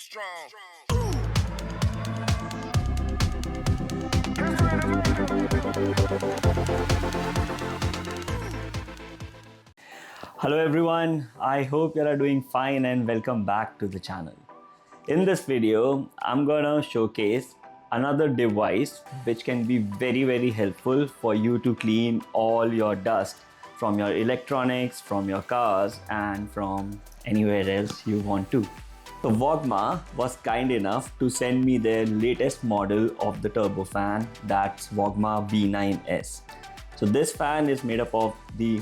strong. Hello everyone, I hope you are doing fine and welcome back to the channel. In this video, I'm gonna showcase another device which can be very helpful for you to clean all your dust from your electronics, from your cars and from anywhere else you want to. So VOGMA was kind enough to send me their latest model of the turbo fan, that's VOGMA V9s. So this fan is made up of the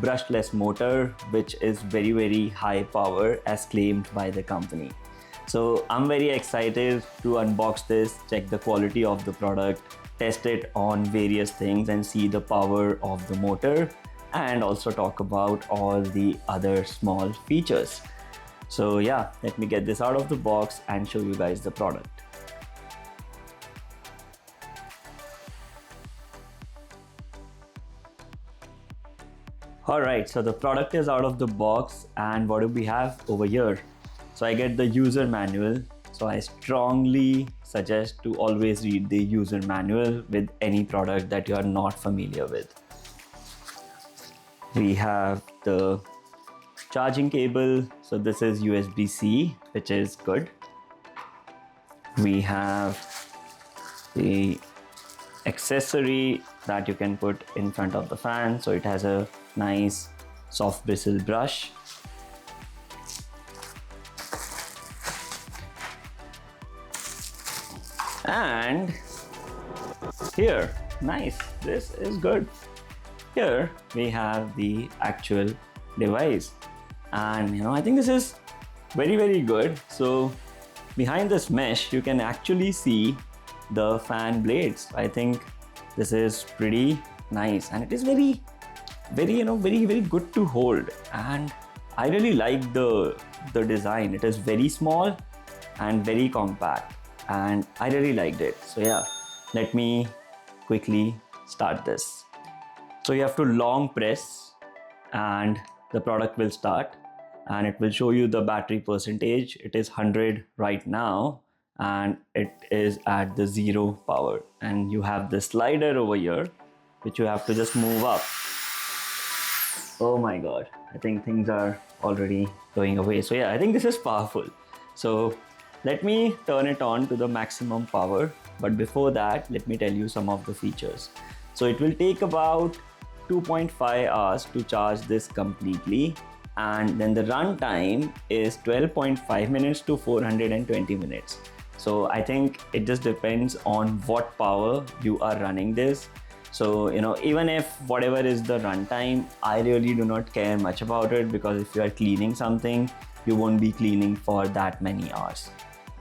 brushless motor, which is very high power as claimed by the company. So I'm very excited to unbox this, check the quality of the product, test it on various things and see the power of the motor and also talk about all the other small features. So yeah, let me get this out of the box and show you guys the product. Alright, so the product is out of the box and what do we have over here? So I get the user manual. So I strongly suggest to always read the user manual with any product that you are not familiar with. We have the charging cable. So this is USB-C, which is good. We have the accessory that you can put in front of the fan. So it has a nice soft bristle brush. And here, nice, this is good. Here we have the actual device. And I think this is very good. So behind this mesh, you can actually see the fan blades. I think this is pretty nice and it is very good to hold, and I really like the design. It is very small and very compact and I really liked it. So yeah, let me quickly start this. So you have to long press and the product will start and it will show you the battery percentage. It is 100 right now and it is at the 0 power, and you have the slider over here which you have to just move up. Oh my god, I think things are already going away. So yeah, I think this is powerful. So let me turn it on to the maximum power, but before that let me tell you some of the features. So it will take about 2.5 hours to charge this completely, and then the run time is 12.5 minutes to 420 minutes. So I think it just depends on what power you are running this. So even if whatever is the runtime, I really do not care much about it, because if you are cleaning something, you won't be cleaning for that many hours.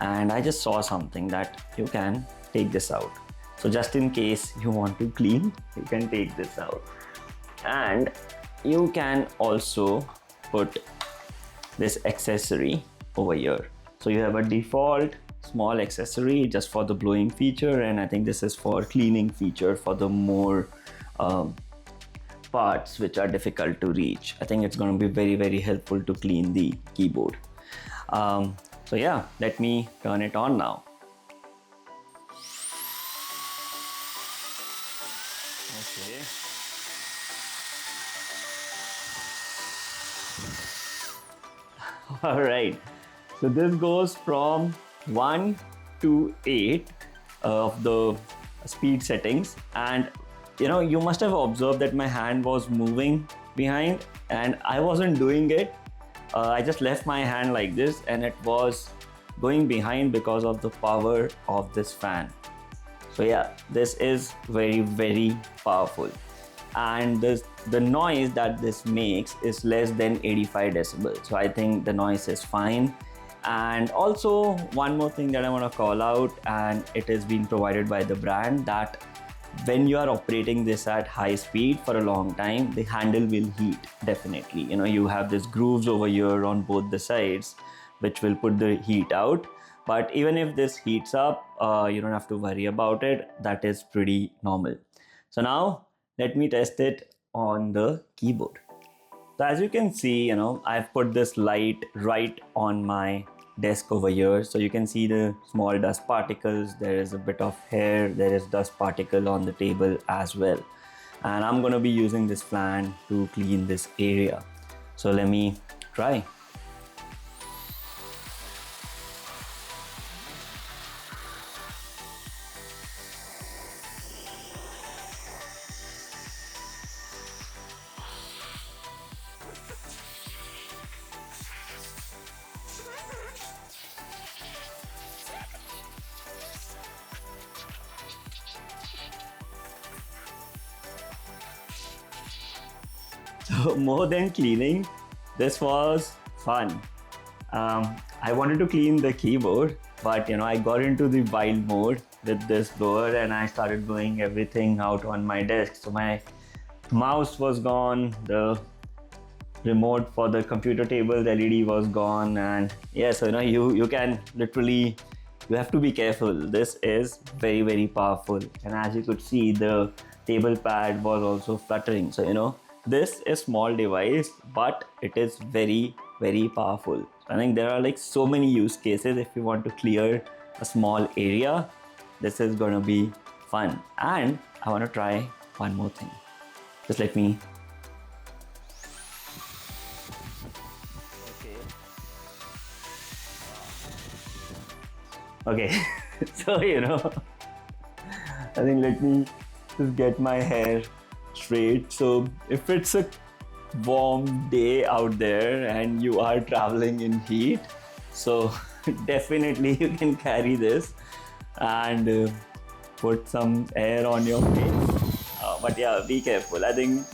And I just saw something that you can take this out. So just in case you want to clean, you can take this out. And you can also put this accessory over here. So you have a default small accessory just for the blowing feature, and I think this is for cleaning feature for the more parts which are difficult to reach. I think it's going to be very helpful to clean the keyboard. So yeah, let me turn it on now. Okay. All right, so this goes from 1 to 8 of the speed settings, and you must have observed that my hand was moving behind and I wasn't doing it. I just left my hand like this and it was going behind because of the power of this fan. So yeah, this is very powerful, and the noise that this makes is less than 85 decibels. So I think the noise is fine. And also one more thing that I want to call out, and it is being provided by the brand, that when you are operating this at high speed for a long time, the handle will heat definitely. You have these grooves over here on both the sides which will put the heat out, but even if this heats up, you don't have to worry about it. That is pretty normal. So now let me test it on the keyboard. So as you can see, I've put this light right on my desk over here. So you can see the small dust particles. There is a bit of hair. There is dust particle on the table as well. And I'm going to be using this fan to clean this area. So let me try. So more than cleaning, this was fun. I wanted to clean the keyboard, but I got into the wild mode with this blower and I started blowing everything out on my desk. So my mouse was gone, the remote for the computer table, the LED was gone, and yeah, so you can literally, you have to be careful. This is very powerful, and as you could see, the table pad was also fluttering. So this is small device, but it is very powerful. I think there are like so many use cases. If you want to clear a small area, this is gonna be fun. And I want to try one more thing. Just let me. Okay, so I think let me just get my hair straight. So if it's a warm day out there and you are traveling in heat, so definitely you can carry this and put some air on your face. But yeah, be careful. I think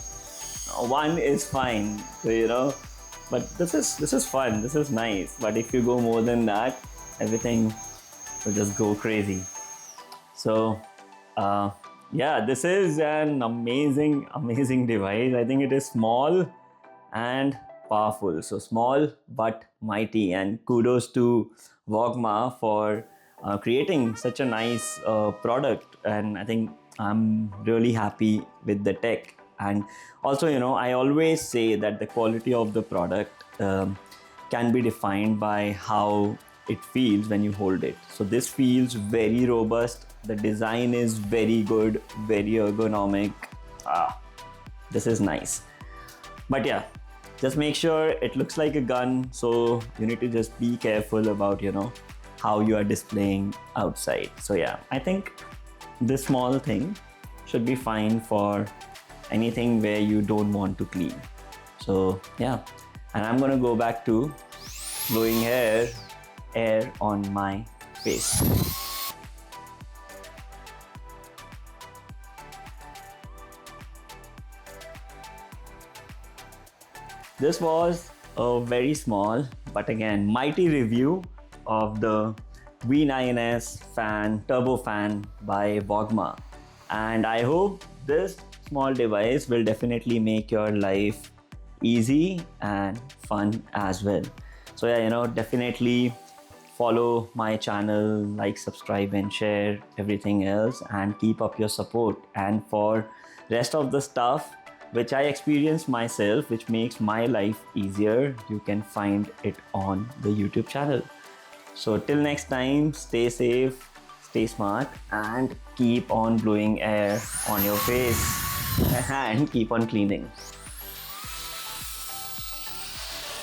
one is fine. So but this is fun. This is nice. But if you go more than that, everything will just go crazy. So yeah, this is an amazing device. I think it is small and powerful. So small but mighty, and kudos to VOGMA for creating such a nice product. And I think I'm really happy with the tech. And also I always say that the quality of the product can be defined by how it feels when you hold it. So this feels very robust. The design is very good, very ergonomic. This is nice. But yeah, just make sure it looks like a gun. So you need to just be careful about how you are displaying outside. So yeah, I think this small thing should be fine for anything where you don't want to clean. So yeah, and I'm gonna go back to blowing air on my face. This was a very small but again mighty review of the V9s fan Turbo Fan by VOGMA, and I hope this small device will definitely make your life easy and fun as well. So yeah, definitely follow my channel, like, subscribe and share everything else, and keep up your support. And for rest of the stuff which I experienced myself, which makes my life easier, you can find it on the YouTube channel. So till next time, stay safe, stay smart, and keep on blowing air on your face and keep on cleaning.